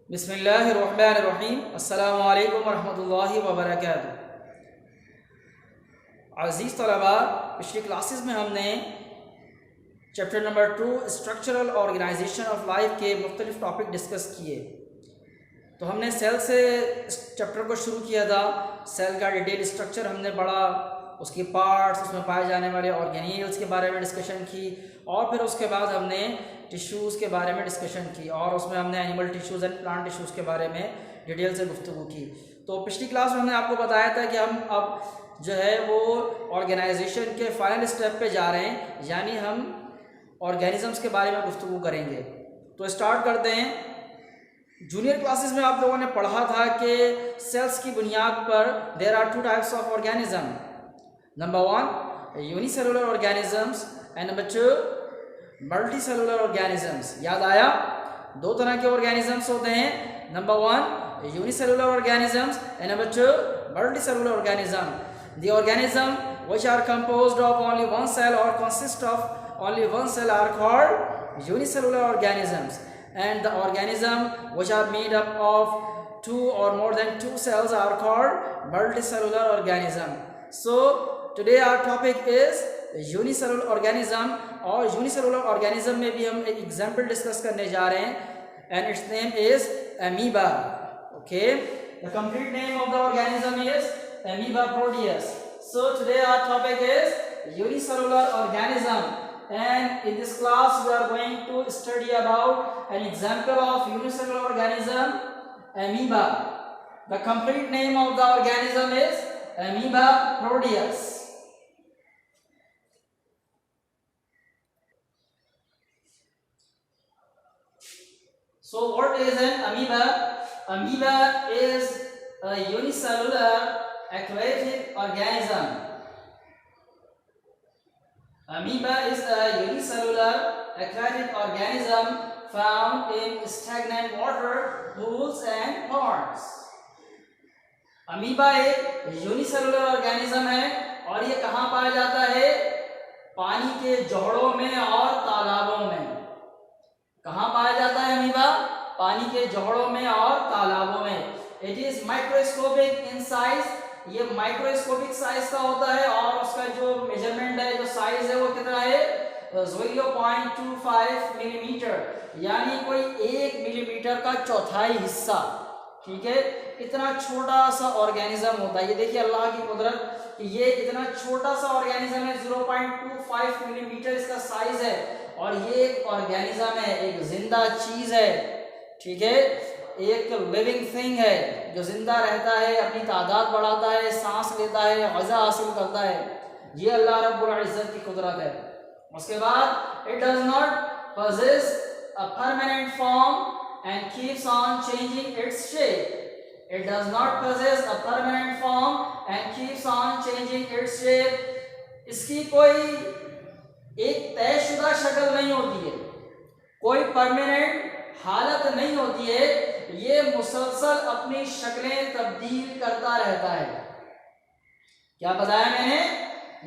बिस्मिल्लाहिर्रहमानिर्रहीम। अस्सलामु अलैकुम वरहमतुल्लाहि वबरकातुहू। अज़ीज़ तलबा, पिछली क्लासेस में हमने chapter number 2 structural organisation of life के मुख्तलिफ टॉपिक डिस्कस किए। तो हमने सेल से इस चैप्टर को शुरू किया था। सेल का डिटेल स्ट्रक्चर हमने पढ़ा, उसके पार्ट्स, उसमें पाए जाने वाले ऑर्गेनील्स के बारे में डिस्कशन की, और फिर उसके बाद हमने टिश्यूज़ के बारे में डिस्कशन की, और उसमें हमने animal tissues and plant tissues के बारे में डिटेल से गुफ्तगू की। तो पिछली क्लास में हमने आपको बताया था कि हम अब जो है वो ऑर्गेनाइजेशन के फाइनल स्टेप पे जा रहे हैं, यानी हम ऑर्गेनिजम्स के बारे में गुफ्तगू करेंगे। तो स्टार्ट करते हैं। जूनियर क्लासेस में आप लोगों ने पढ़ा था कि सेल्स की बुनियाद पर there are two types of organism. Number 1 unicellular organisms and number 2 multi cellular organisms. याद आया? दो तरह के ऑर्गेनिजम्स होते हैं। Number 1 unicellular organisms and number 2 multi cellular organism. The organism which are composed of only one cell और consist of only one cell are called unicellular organisms, and the organism which are made up of 2 or more than 2 cells are called multicellular organism. So today our topic is unicellular organism, और unicellular organism में भी हम एक example discuss करने जा रहे हैं, and its name is amoeba. Okay, the complete name of the organism is amoeba proteus. So today our topic is unicellular organism, and in this class we are going to study about an example of unicellular organism, amoeba. The complete name of the organism is amoeba proteus. So what is an amoeba? Amoeba is a unicellular aquatic organism. Amoeba is a unicellular aquatic organism found in stagnant water, pools and ponds. Amoeba एक unicellular organism है, और ये कहाँ पाया जाता है? पानी के जोड़ों में और तालाबों में। कहाँ पाया जाता है अमीबा? पानी के जोड़ों में और तालाबों में। It is microscopic in size, ये माइक्रोस्कोपिक साइज का होता है, और उसका जो मेजरमेंट है, जो साइज है, वो कितना है? 0.25 मिलीमीटर, यानी कोई 1 मिलीमीटर का चौथाई हिस्सा। ठीक है, इतना छोटा सा ऑर्गेनिज्म होता है। ये देखिए अल्लाह की कुदरत कि ये इतना छोटा सा ऑर्गेनिज्म है, 0.25 मिलीमीटर इसका साइज है, और ये एक ऑर्गेनिज्म है, एक जिंदा चीज है। ठीक है, एक लिविंग थिंग है जो जिंदा रहता है, अपनी तादाद बढ़ाता है, सांस लेता है, ग़िज़ा हासिल करता है। ये अल्लाह रब्बुल इज़्ज़त की कुदरत है। उसके बाद it does not possess a permanent form and keeps on changing its shape. It does not possess a permanent form and keeps on changing its shape. इसकी कोई एक तयशुदा शक्ल नहीं होती है, कोई परमानेंट हालत नहीं होती है, ये मुसलसल अपनी शक्लें तब्दील करता रहता है। क्या बताया मैंने?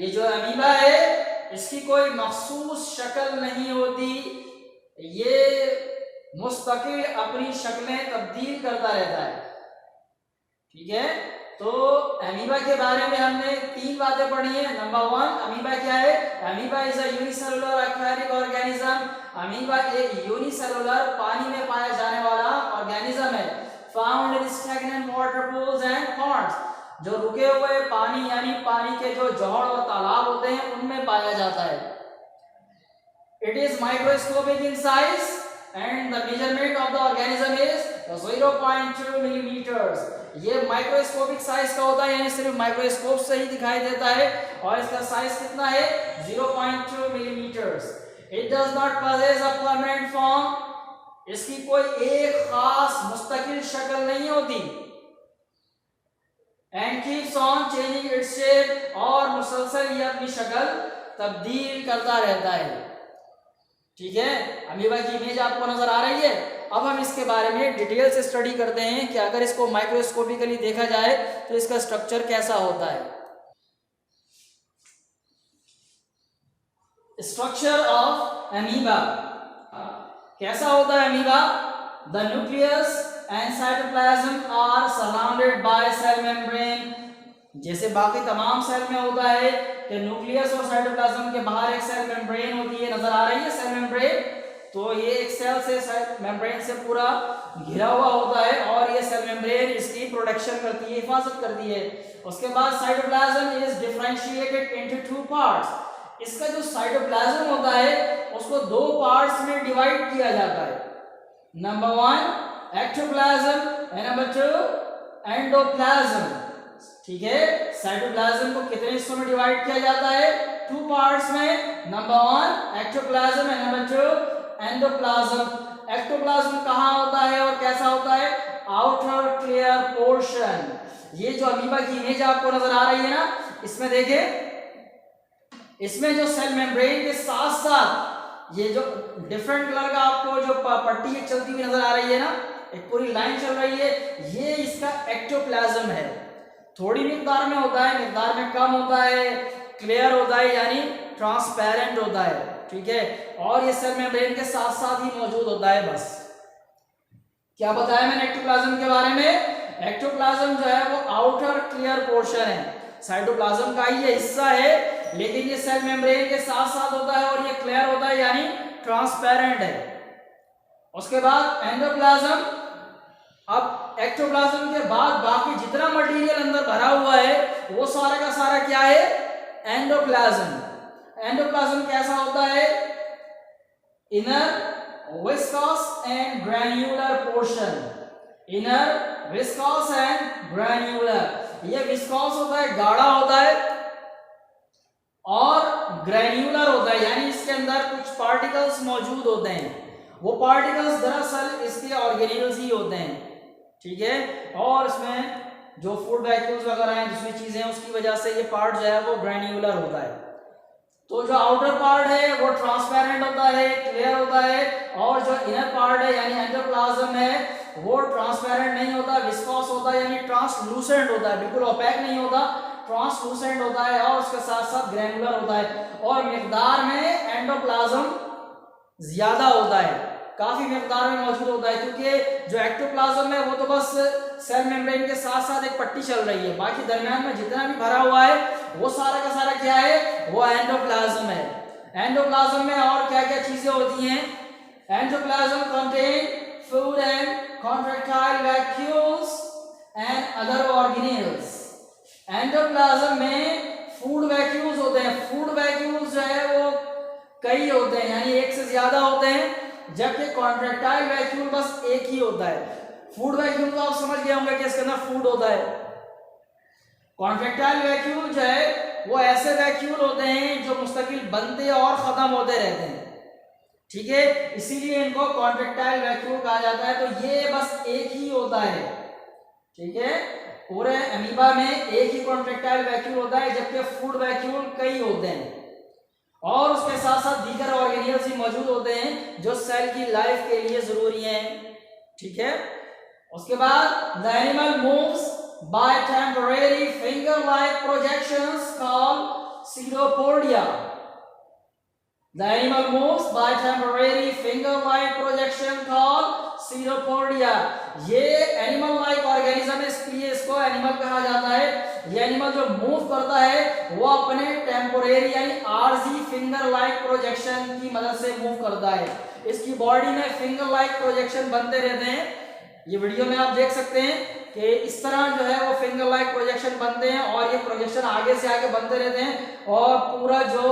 ये जो अमीबा है इसकी कोई मखसूस शक्ल नहीं होती, ये मुस्तकिल अपनी शक्लें तब्दील करता रहता है। ठीक है, तो अमीबा के बारे में हमने 3 बातें पढ़ी हैं। नंबर 1 अमीबा क्या है? Amoeba is a unicellular aquatic organism. Amoeba एक यूनिसेलुलर पानी में पाया जाने वाला ऑर्गेनिज्म है, found in stagnant water pools and ponds, जो रुके हुए पानी यानी पानी के जो जोड़ और तालाब होते हैं उनमें पाया जाता है। It is microscopic in size and the measurement of the organism is 0.2 millimetres. ये माइक्रोस्कोपिक साइज का होता है, यानी सिर्फ माइक्रोस्कोप से ही दिखाई देता है, और इसका साइज कितना है? 0.2 millimetres. It does not possess a permanent form, इसकी कोई एक खास मुस्तकिल शक्ल नहीं होती। And keeps on changing its shape, और मुसलसल ये अपनी शक्ल तब्दील करता रहता है। ठीक है, अमीबा की इमेज आपको नजर आ रही है। अब हम इसके बारे में डिटेल से स्टडी करते हैं कि अगर इसको माइक्रोस्कोपिकली देखा जाए तो इसका स्ट्रक्चर कैसा होता है। स्ट्रक्चर ऑफ अमीबा कैसा होता है amoeba? The nucleus and cytoplasm are surrounded by cell membrane. जैसे बाकी तमाम सेल में होता है कि न्यूक्लियस और साइटोप्लाज्म के बाहर एक सेल मेम्ब्रेन होती है, नजर आ रही है सेल मेम्ब्रेन, तो ये एक सेल से मेम्ब्रेन से पूरा घिरा हुआ होता है और ये सेल मेम्ब्रेन इसकी प्रोटेक्शन करती है, हिफाजत करती है। उसके बाद cytoplasm is differentiated into two parts. इसका जो साइटोप्लाज्म होता है उसको दो पार्ट्स में डिवाइड किया जाता है। Number 1 ectoplasm and number 2 endoplasm. ठीक है, साइटोप्लाज्म को कितने हिस्सों में डिवाइड किया जाता है? 2 पार्ट्स में। Number 1 ectoplasm and number 2 endoplasm. Ectoplasm कहाँ होता है और कैसा होता है? Outer clear portion. ये जो अमीबा की इमेज आपको नजर आ रही है ना, इसमें देखें, इसमें जो सेल मेम्ब्रेन के साथ साथ ये जो डिफरेंट कलर का आपको जो पट्टी एक चलती हुई नजर आ रही है ना, एक पूरी लाइन चल रही है, ये इसका एक्टोप्लाज्म है। थोड़ी मिकदार में होता है, मिकदार में कम होता है, क्लियर होता है यानी ट्रांसपेरेंट होता है। ठीक है, और ये सेल मेम्ब्रेन के साथ साथ ही मौजूद होता है। बस क्या बताया मैंने एक्टोप्लाज्म के बारे में? एक्टोप्लाज्म जो है वो आउटर क्लियर पोर्शन है, साइटोप्लाज्म का ही ये हिस्सा है, लेकिन ये सेल मेम्ब्रेन के साथ साथ होता है और ये क्लियर होता है यानी ट्रांसपेरेंट है। उसके बाद एंडोप्लाज्म। अब एक्टोप्लाज्म के बाद बाकी जितना मटेरियल अंदर भरा हुआ है वो सारा का सारा क्या है? एंडोप्लाज्म। एंडोप्लाज्म कैसा होता है? Inner viscous and granular portion. Inner viscous and granular. ये विस्कस होता है, गाढ़ा होता है, और ग्रैन्युलर होता है यानी इसके अंदर कुछ पार्टिकल्स मौजूद होते हैं। वो पार्टिकल्स दरअसल इसके ऑर्गेनेल्स ही होते हैं। ठीक है, और इसमें जो फूड वैक्यूल्स वगैरह हैं, दूसरी चीजें, उसकी वजह से ये पार्ट जो है वो ग्रैन्युलर होता है। तो जो आउटर पार्ट है वो ट्रांसपेरेंट होता है, क्लियर होता है, और जो इनर पार्ट है यानी एंडोप्लाज्म है वो ट्रांसपेरेंट नहीं होता, विस्कोस होता है यानी ट्रांसलूसेंट होता है, बिल्कुल ओपेक नहीं होता, ट्रांसलूसेंट होता है, और उसके साथ साथ ग्रैन्युलर होता है। और मिकदार में एंडोप्लाज्म ज्यादा होता है, काफी मिकदार में मौजूद होता है, क्योंकि जो एक्टोप्लाज्म है वो तो बस सेल मेम्ब्रेन के साथ साथ एक पट्टी चल रही है, बाकी दरमियान में जितना भी भरा हुआ है वो सारा का सारा क्या है? वो एंडोप्लाज्म है। एंडोप्लाज्म में और क्या क्या चीजें होती हैं? Endoplasm contain food and contractile vacuoles and other organelles. Endoplasm में फूड वैक्यूल्स होते हैं। फूड वैक्यूल्स जो है वो कई होते हैं यानी एक से ज्यादा होते हैं, जबकि कॉन्ट्रैक्टाइल वैक्यूल बस एक ही होता है। फूड वैक्यूल तो आप समझ गए होंगे कि इसके अंदर फूड होता है। कॉन्ट्रैक्टाइल वैक्यूल जो है वो ऐसे वैक्यूल होते हैं जो मुस्तकिल बनते और खत्म होते रहते हैं। ठीक है, इसीलिए इनको कॉन्ट्रैक्टाइल वैक्यूल कहा जाता है। तो ये बस एक ही होता है। ठीक है, पूरे अमीबा में एक ही कॉन्ट्रैक्टाइल वैक्यूल होता है, जबकि फूड वैक्यूल कई होते हैं, और उसके साथ साथ दीगर ऑर्गेनेल्स भी मौजूद होते हैं जो सेल की लाइफ के लिए जरूरी हैं। ठीक है, उसके बाद the animal moves bye temporary finger like projections called pseudopodia. The animal moves bye temporary finger like projection called pseudopodia. ये एनिमल लाइक ऑर्गेनिज्म है, इसलिए इसको एनिमल कहा जाता है। ये एनिमल जो मूव करता है वो अपने टेम्पोरेरी यानी आरजी फिंगर लाइक प्रोजेक्शन की मदद से मूव करता है। इसकी बॉडी में फिंगर लाइक प्रोजेक्शन बनते रहते हैं। ये वीडियो में आप देख सकते हैं कि इस तरह जो है वो फिंगर लाइक प्रोजेक्शन बनते हैं, और ये प्रोजेक्शन आगे से आगे बनते रहते हैं, और पूरा जो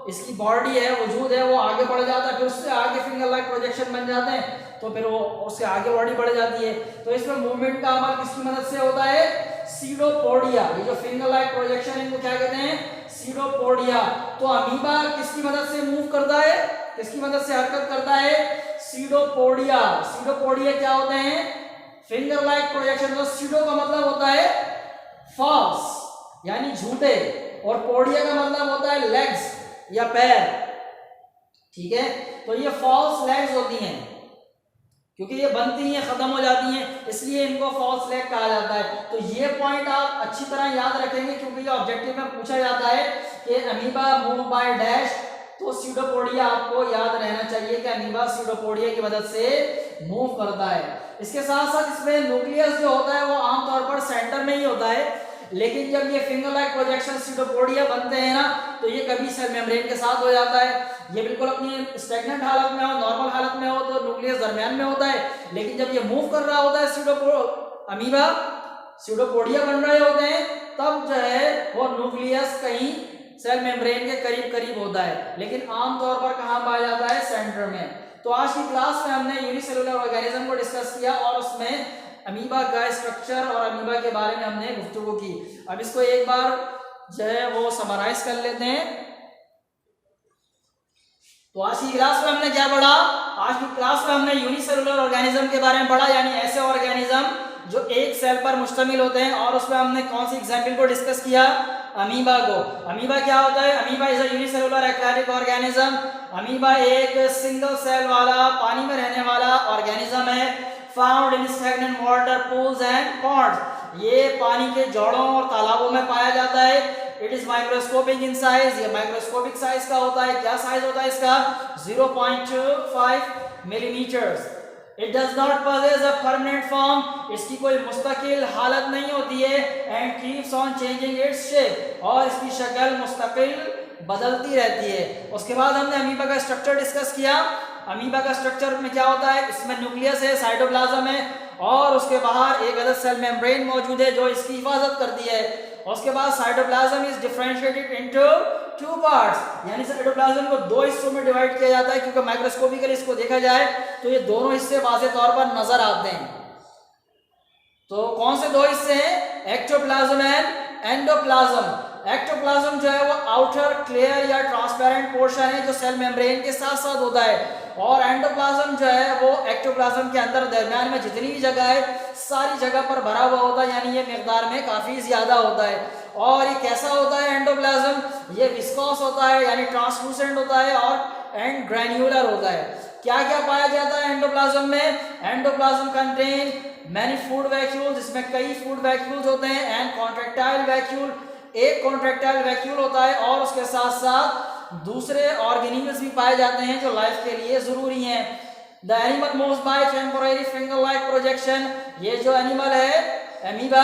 इसकी बॉडी है, वजूद है, वो आगे बढ़ जाता है, फिर उससे आगे फिंगर लाइक प्रोजेक्शन बन जाते हैं, तो फिर वो उससे आगे बॉडी बढ़ जाती है। तो इसमें मूवमेंट का अमल किसकी मदद से होता है? सीडोपोडिया। ये जो फिंगर लाइक प्रोजेक्शन है इनको क्या कहते हैं? सीडोपोडिया। तो अमीबा किसकी मदद से मूव करता है, किसकी मदद से हरकत करता है? सीडोपोडिया। सीडोपोडिया क्या होते हैं? Finger like projection. तो सीडो का मतलब होता है फॉल्स यानी झूठे, और पोडिया का मतलब होता है लेग्स या पैर। ठीक है, तो ये फॉल्स लेग्स होती हैं, क्योंकि ये बनती हैं खत्म हो जाती हैं, इसलिए इनको फॉल्स लेग कहा जाता है। तो ये पॉइंट आप अच्छी तरह याद रखेंगे, क्योंकि ये ऑब्जेक्टिव में पूछा जाता है कि अमीबा मूव बाय डैश, तो सीडोपोडिया आपको याद रहना चाहिए कि अमीबा सीडोपोडिया की मदद से मूव करता है। इसके साथ साथ इसमें न्यूक्लियस जो होता है वो आमतौर पर सेंटर में ही होता है, लेकिन जब ये फिंगर लाइक प्रोजेक्शन सीडोपोडिया बनते हैं ना, तो ये कभी सेल मेम्ब्रेन के साथ हो जाता है। ये बिल्कुल अपनी स्टैग्नेंट हालत में हो, नॉर्मल हालत में हो तो न्यूक्लियस दरमियान में होता है, लेकिन जब ये मूव कर रहा होता है अमीबा सीडोपोडिया बन रहे होते हैं, तब जो है वो न्यूक्लियस कहीं सेल मेम्ब्रेन के करीब करीब होता है, लेकिन आमतौर पर कहाँ पाया जाता है, सेंटर में। तो आज की क्लास में हमने यूनिसेलुलर ऑर्गेनिज्म को डिस्कस किया और उसमें अमीबा का स्ट्रक्चर और अमीबा के बारे में हमने गुफ्तगू की। अब इसको एक बार जो है वो समराइज कर लेते हैं। तो आज की क्लास में हमने क्या पढ़ा? आज की क्लास में हमने यूनिसेलुलर ऑर्गेनिज्म के बारे में पढ़ा, यानी ऐसे ऑर्गेनिज्म जो एक सेल पर मुश्तमिल होते हैं, और उसमें हमने कौन सी एग्जाम्पल को डिस्कस किया? अमीबा को। अमीबा क्या होता है? Amoeba is a unicellular aquatic organism. Amoeba एक सिंगल सेल वाला पानी में रहने वाला ऑर्गेनिज्म है, found in stagnant water pools and ponds. ये पानी के जोड़ों और तालाबों में पाया जाता है। It is microscopic in size, ये माइक्रोस्कोपिक साइज का होता है। क्या साइज होता है इसका? 0.25 millimetres. It does not possess a permanent form, इसकी कोई मुस्तकिल हालत नहीं होती है। And keeps on changing its shape, और इसकी शक्ल मुस्तकिल बदलती रहती है। उसके बाद हमने अमीबा का स्ट्रक्चर डिस्कस किया। अमीबा का स्ट्रक्चर में क्या होता है? इसमें न्यूक्लियस है, साइटोप्लाज्म है, और उसके बाहर एक अदद सेल मेम्ब्रेन मौजूद है जो इसकी हिफाजत करती है। उसके बाद cytoplasm is differentiated into 2 parts, यानी साइटोप्लाज्म को 2 हिस्सों में डिवाइड किया जाता है, क्योंकि माइक्रोस्कोपिकली इसको देखा जाए तो ये दोनों हिस्से वाज़ेह तौर पर नजर आते हैं। तो कौन से 2 हिस्से हैं? Ectoplasm and endoplasm. एक्टोप्लाज्म जो है वो आउटर क्लियर या ट्रांसपेरेंट पोर्शन है जो सेल मेम्ब्रेन के साथ साथ होता है, और एंडोप्लाज्म जो है वो एक्टोप्लाज्म के अंदर दरमियान में जितनी भी जगह है सारी जगह पर भरा हुआ होता है, यानी ये मिकदार में काफ़ी ज़्यादा होता है। और ये कैसा होता है एंडोप्लाज्म? ये विस्कोस होता है, यानी ट्रांसलूसेंट होता है, और एंड ग्रैन्युलर होता है। क्या क्या पाया जाता है एंडोप्लाज्म में? Endoplasm contain many food vacuoles, इसमें कई फूड वैक्यूल्स होते हैं, एंड कॉन्ट्रैक्टाइल वैक्यूल, एक कॉन्ट्रैक्टाइल वैक्यूल होता है, और उसके साथ साथ दूसरे ऑर्गेनिजम्स भी पाए जाते हैं जो लाइफ के लिए जरूरी हैं। The animal moves bye temporary finger like projection, ये जो एनिमल है अमीबा,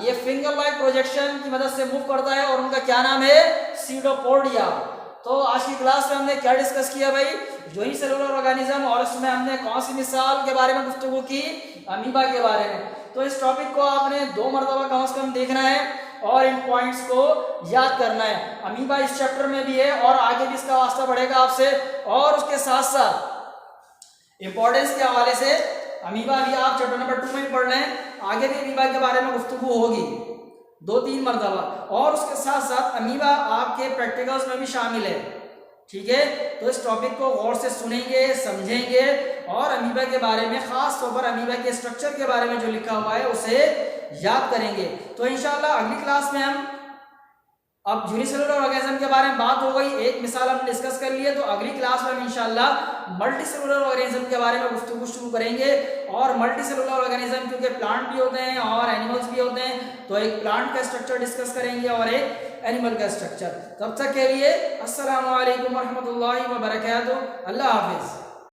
ये फिंगर लाइक प्रोजेक्शन की मदद से मूव करता है, और उनका क्या नाम है? सीडोपोडिया। तो आज की क्लास में हमने क्या डिस्कस किया भाई? यूनिसेलुलर ऑर्गेनिज्म, और इसमें हमने कौन सी मिसाल के बारे में गुफ्तगू की? अमीबा के बारे में। तो इस टॉपिक को आपने 2 मरतबा कम से कम देखना है और इन पॉइंट्स को याद करना है। अमीबा इस चैप्टर में भी है और आगे भी इसका वास्ता बढ़ेगा आपसे, और उसके साथ साथ इंपॉर्टेंस के हवाले से अमीबा भी आप चैप्टर नंबर 2 में पढ़ लें, आगे भी अमीबा के बारे में गुफ्तगू होगी 2-3 मरतबा, और उसके साथ साथ अमीबा आपके प्रैक्टिकल्स में भी शामिल है। ठीक है, तो इस टॉपिक को गौर से सुनेंगे, समझेंगे, और अमीबा के बारे में खास तौर पर अमीबा के स्ट्रक्चर के बारे में जो लिखा हुआ है उसे याद करेंगे। तो इंशाल्लाह अगली क्लास में हम, अब यूनिसेलुलर ऑर्गेनिज्म के बारे में बात हो गई, एक मिसाल हमने डिस्कस कर ली है, तो अगली क्लास में हम इंशाल्लाह मल्टीसेलुलर ऑर्गेनिज्म के बारे में गुफ्तगू शुरू करेंगे। और मल्टीसेलुलर ऑर्गेनिज्म क्योंकि प्लांट भी होते हैं और एनिमल्स भी होते हैं, तो एक प्लांट का स्ट्रक्चर डिस्कस करेंगे और एक एनिमल का स्ट्रक्चर। तब तक के लिए अस्सलामु अलैकुम रहमतुल्लाहि व बरकातहू। अल्लाह हाफिज।